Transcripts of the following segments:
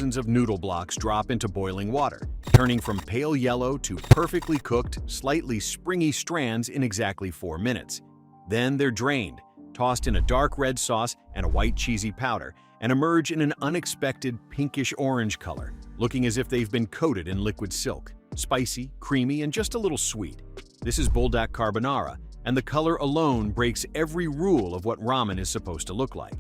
thousands of noodle blocks drop into boiling water, turning from pale yellow to perfectly cooked, slightly springy strands in exactly 4 minutes. Then they're drained, tossed in a dark red sauce and a white cheesy powder, and emerge in an unexpected pinkish-orange color, looking as if they've been coated in liquid silk. Spicy, creamy, and just a little sweet. This is Buldak Carbonara, and the color alone breaks every rule of what ramen is supposed to look like.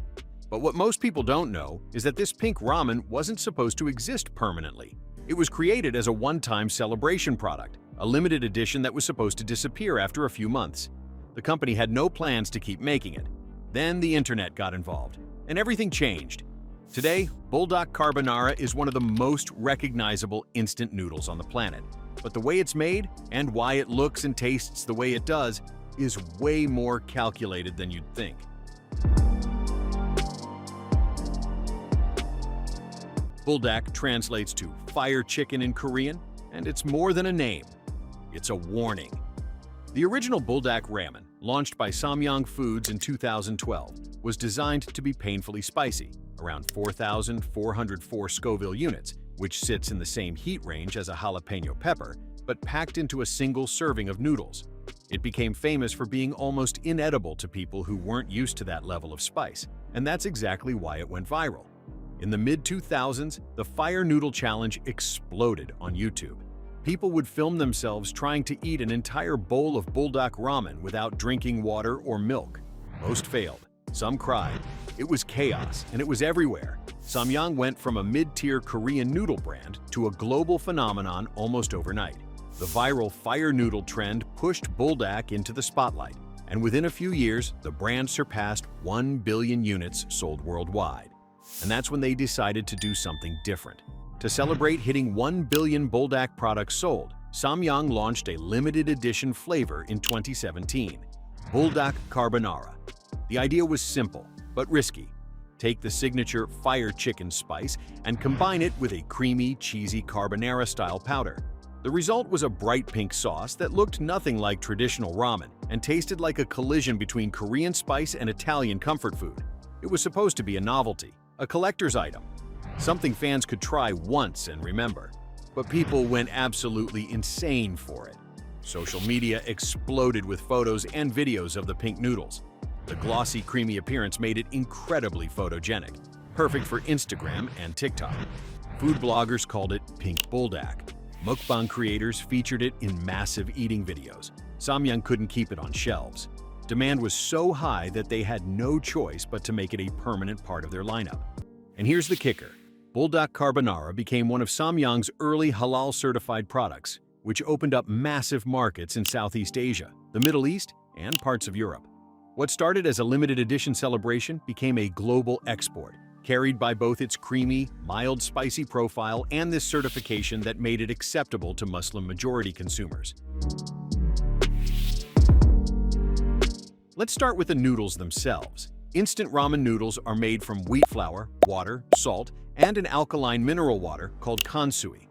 But what most people don't know is that this pink ramen wasn't supposed to exist permanently. It was created as a one-time celebration product, a limited edition that was supposed to disappear after a few months. The company had no plans to keep making it. Then the internet got involved, and everything changed. Today, Buldak Carbonara is one of the most recognizable instant noodles on the planet. But the way it's made, and why it looks and tastes the way it does, is way more calculated than you'd think. Buldak translates to fire chicken in Korean, and it's more than a name. It's a warning. The original Buldak Ramen, launched by Samyang Foods in 2012, was designed to be painfully spicy, around 4,404 Scoville units, which sits in the same heat range as a jalapeno pepper, but packed into a single serving of noodles. It became famous for being almost inedible to people who weren't used to that level of spice, and that's exactly why it went viral. In the mid-2000s, the Fire Noodle Challenge exploded on YouTube. People would film themselves trying to eat an entire bowl of Buldak ramen without drinking water or milk. Most failed. Some cried. It was chaos, and it was everywhere. Samyang went from a mid-tier Korean noodle brand to a global phenomenon almost overnight. The viral fire noodle trend pushed Buldak into the spotlight, and within a few years, the brand surpassed 1 billion units sold worldwide. And that's when they decided to do something different. To celebrate hitting 1 billion Buldak products sold, Samyang launched a limited edition flavor in 2017, Buldak Carbonara. The idea was simple, but risky. Take the signature fire chicken spice and combine it with a creamy, cheesy carbonara-style powder. The result was a bright pink sauce that looked nothing like traditional ramen and tasted like a collision between Korean spice and Italian comfort food. It was supposed to be a novelty, a collector's item, something fans could try once and remember. But people went absolutely insane for it. Social media exploded with photos and videos of the pink noodles. The glossy, creamy appearance made it incredibly photogenic, perfect for Instagram and TikTok. Food bloggers called it Pink Buldak. Mukbang creators featured it in massive eating videos. Samyang couldn't keep it on shelves. Demand was so high that they had no choice but to make it a permanent part of their lineup. And here's the kicker. Buldak Carbonara became one of Samyang's early halal-certified products, which opened up massive markets in Southeast Asia, the Middle East, and parts of Europe. What started as a limited edition celebration became a global export, carried by both its creamy, mild spicy profile and this certification that made it acceptable to Muslim-majority consumers. Let's start with the noodles themselves. Instant ramen noodles are made from wheat flour, water, salt, and an alkaline mineral water called kansui.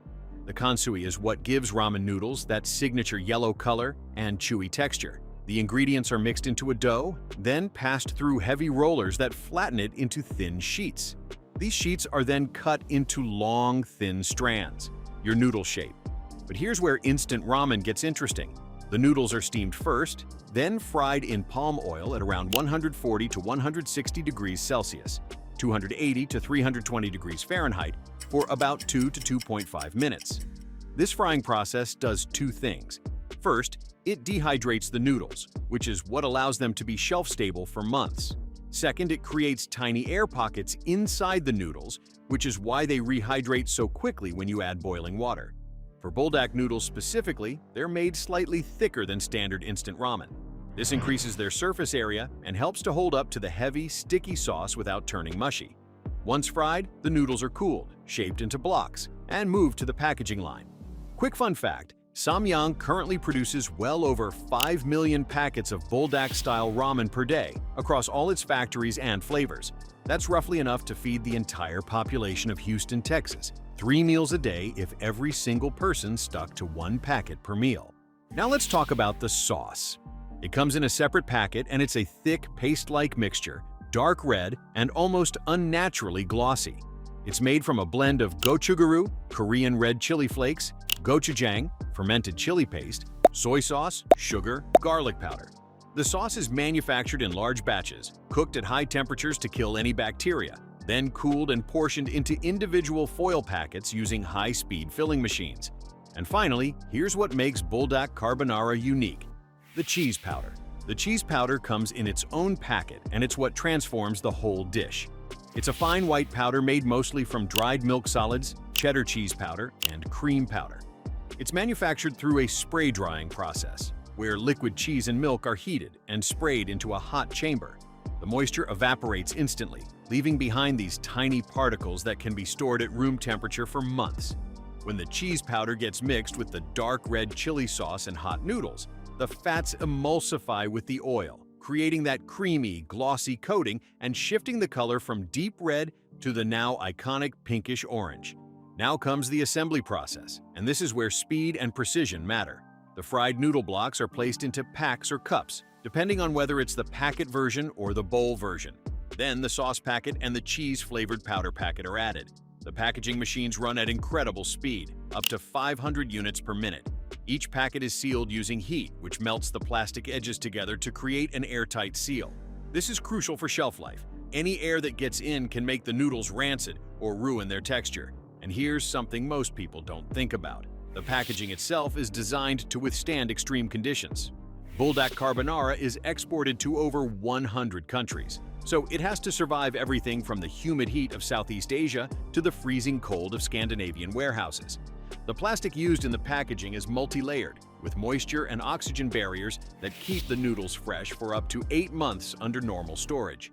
The kansui is what gives ramen noodles that signature yellow color and chewy texture. The ingredients are mixed into a dough, then passed through heavy rollers that flatten it into thin sheets. These sheets are then cut into long, thin strands, your noodle shape. But here's where instant ramen gets interesting. The noodles are steamed first, then fried in palm oil at around 140 to 160 degrees Celsius, 280 to 320 degrees Fahrenheit, for about 2 to 2.5 minutes. This frying process does two things. First, it dehydrates the noodles, which is what allows them to be shelf-stable for months. Second, it creates tiny air pockets inside the noodles, which is why they rehydrate so quickly when you add boiling water. For Buldak noodles specifically, they're made slightly thicker than standard instant ramen. This increases their surface area and helps to hold up to the heavy, sticky sauce without turning mushy. Once fried, the noodles are cooled, shaped into blocks, and moved to the packaging line. Quick fun fact, Samyang currently produces well over 5 million packets of Buldak-style ramen per day across all its factories and flavors. That's roughly enough to feed the entire population of Houston, Texas, 3 meals a day if every single person stuck to 1 packet per meal. Now let's talk about the sauce. It comes in a separate packet and it's a thick, paste-like mixture, dark red, and almost unnaturally glossy. It's made from a blend of gochugaru, Korean red chili flakes, gochujang, fermented chili paste, soy sauce, sugar, garlic powder. The sauce is manufactured in large batches, cooked at high temperatures to kill any bacteria, then cooled and portioned into individual foil packets using high-speed filling machines. And finally, here's what makes Buldak Carbonara unique: the cheese powder. The cheese powder comes in its own packet, and it's what transforms the whole dish. It's a fine white powder made mostly from dried milk solids, cheddar cheese powder, and cream powder. It's manufactured through a spray drying process, where liquid cheese and milk are heated and sprayed into a hot chamber. The moisture evaporates instantly, leaving behind these tiny particles that can be stored at room temperature for months. When the cheese powder gets mixed with the dark red chili sauce and hot noodles, the fats emulsify with the oil, creating that creamy, glossy coating and shifting the color from deep red to the now iconic pinkish orange. Now comes the assembly process, and this is where speed and precision matter. The fried noodle blocks are placed into packs or cups, depending on whether it's the packet version or the bowl version. Then the sauce packet and the cheese-flavored powder packet are added. The packaging machines run at incredible speed, up to 500 units per minute. Each packet is sealed using heat, which melts the plastic edges together to create an airtight seal. This is crucial for shelf life. Any air that gets in can make the noodles rancid or ruin their texture. And here's something most people don't think about: the packaging itself is designed to withstand extreme conditions. Buldak Carbonara is exported to over 100 countries, so it has to survive everything from the humid heat of Southeast Asia to the freezing cold of Scandinavian warehouses. The plastic used in the packaging is multi-layered, with moisture and oxygen barriers that keep the noodles fresh for up to 8 months under normal storage.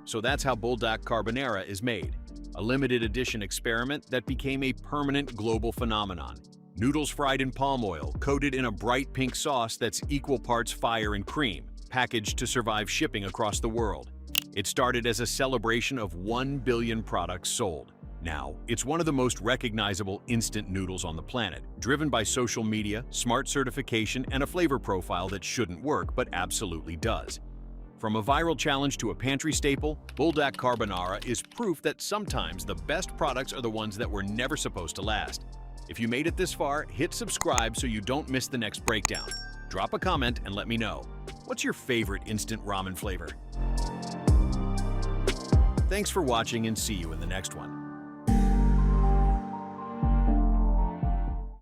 So that's how Buldak Carbonara is made, a limited edition experiment that became a permanent global phenomenon. Noodles fried in palm oil, coated in a bright pink sauce that's equal parts fire and cream, packaged to survive shipping across the world. It started as a celebration of 1 billion products sold. Now, it's one of the most recognizable instant noodles on the planet, driven by social media, smart certification, and a flavor profile that shouldn't work but absolutely does. From a viral challenge to a pantry staple, Buldak Carbonara is proof that sometimes the best products are the ones that were never supposed to last. If you made it this far, hit subscribe so you don't miss the next breakdown. Drop a comment and let me know. What's your favorite instant ramen flavor? Thanks for watching, and see you in the next one.